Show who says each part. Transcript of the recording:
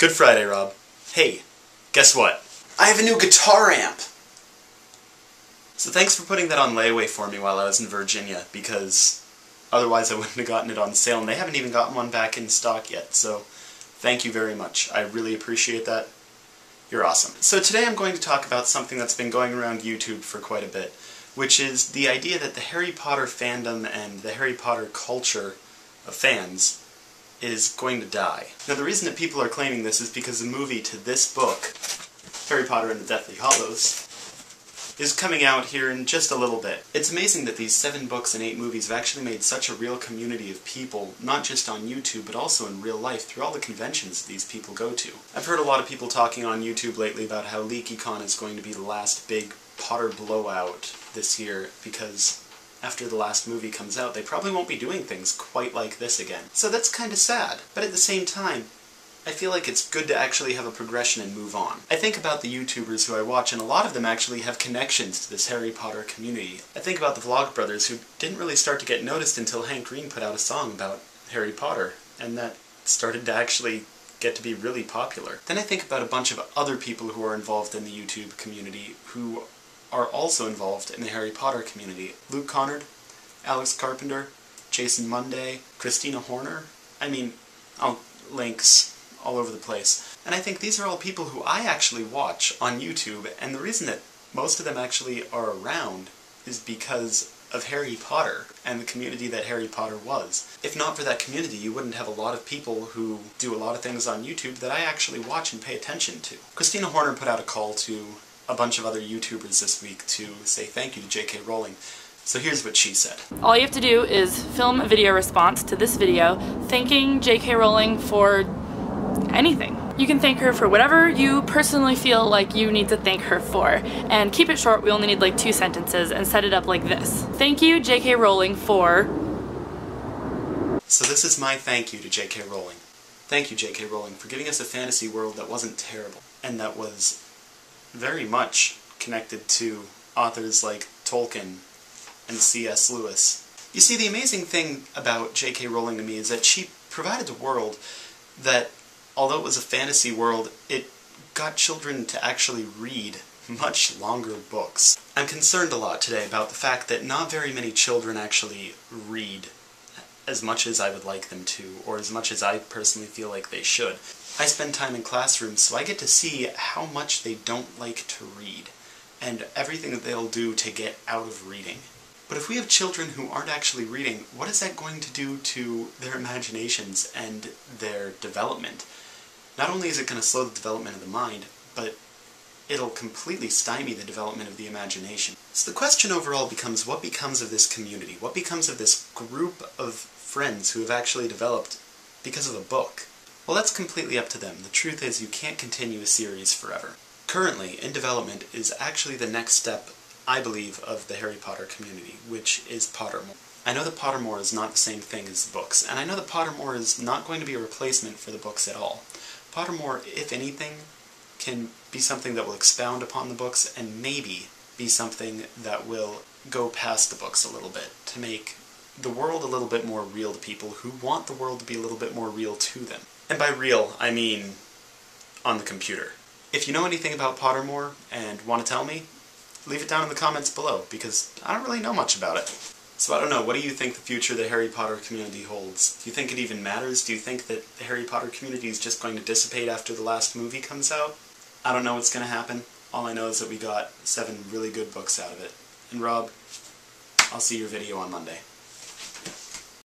Speaker 1: Good Friday, Rob. Hey, guess what? I have a new guitar amp! So thanks for putting that on layaway for me while I was in Virginia, because otherwise I wouldn't have gotten it on sale, and they haven't even gotten one back in stock yet, so thank you very much. I really appreciate that. You're awesome. So today I'm going to talk about something that's been going around YouTube for quite a bit, which is the idea that the Harry Potter fandom and the Harry Potter culture of fans is going to die. Now the reason that people are claiming this is because the movie to this book, Harry Potter and the Deathly Hallows, is coming out here in just a little bit. It's amazing that these 7 books and 8 movies have actually made such a real community of people, not just on YouTube, but also in real life, through all the conventions these people go to. I've heard a lot of people talking on YouTube lately about how LeakyCon is going to be the last big Potter blowout this year, because after the last movie comes out, they probably won't be doing things quite like this again. So that's kind of sad. But at the same time, I feel like it's good to actually have a progression and move on. I think about the YouTubers who I watch, and a lot of them actually have connections to this Harry Potter community. I think about the Vlogbrothers, who didn't really start to get noticed until Hank Green put out a song about Harry Potter, and that started to actually get to be really popular. Then I think about a bunch of other people who are involved in the YouTube community who are also involved in the Harry Potter community. Luke Connard, Alex Carpenter, Jason Monday, Christina Horner. I mean, links all over the place. And I think these are all people who I actually watch on YouTube, and the reason that most of them actually are around is because of Harry Potter and the community that Harry Potter was. If not for that community, you wouldn't have a lot of people who do a lot of things on YouTube that I actually watch and pay attention to. Christina Horner put out a call to a bunch of other YouTubers this week to say thank you to J.K. Rowling. So here's what she said.
Speaker 2: All you have to do is film a video response to this video thanking J.K. Rowling for anything. You can thank her for whatever you personally feel like you need to thank her for. And keep it short, we only need like 2 sentences, and set it up like this. Thank you, J.K. Rowling, for...
Speaker 1: So this is my thank you to J.K. Rowling. Thank you, J.K. Rowling, for giving us a fantasy world that wasn't terrible, and that was very much connected to authors like Tolkien and C.S. Lewis. You see, the amazing thing about J.K. Rowling to me is that she provided a world that, although it was a fantasy world, it got children to actually read much longer books. I'm concerned a lot today about the fact that not very many children actually read as much as I would like them to, or as much as I personally feel like they should. I spend time in classrooms, so I get to see how much they don't like to read, and everything that they'll do to get out of reading. But if we have children who aren't actually reading, what is that going to do to their imaginations and their development? Not only is it going to slow the development of the mind, but it'll completely stymie the development of the imagination. So the question overall becomes, what becomes of this community? What becomes of this group of friends who have actually developed because of a book? Well, that's completely up to them. The truth is, you can't continue a series forever. Currently, in development is actually the next step, I believe, of the Harry Potter community, which is Pottermore. I know that Pottermore is not the same thing as the books, and I know that Pottermore is not going to be a replacement for the books at all. Pottermore, if anything, can be something that will expound upon the books, and maybe be something that will go past the books a little bit, to make the world a little bit more real to people who want the world to be a little bit more real to them. And by real, I mean on the computer. If you know anything about Pottermore and want to tell me, leave it down in the comments below, because I don't really know much about it. So I don't know, what do you think the future of the Harry Potter community holds? Do you think it even matters? Do you think that the Harry Potter community is just going to dissipate after the last movie comes out? I don't know what's going to happen. All I know is that we got 7 really good books out of it. And Rob, I'll see your video on Monday.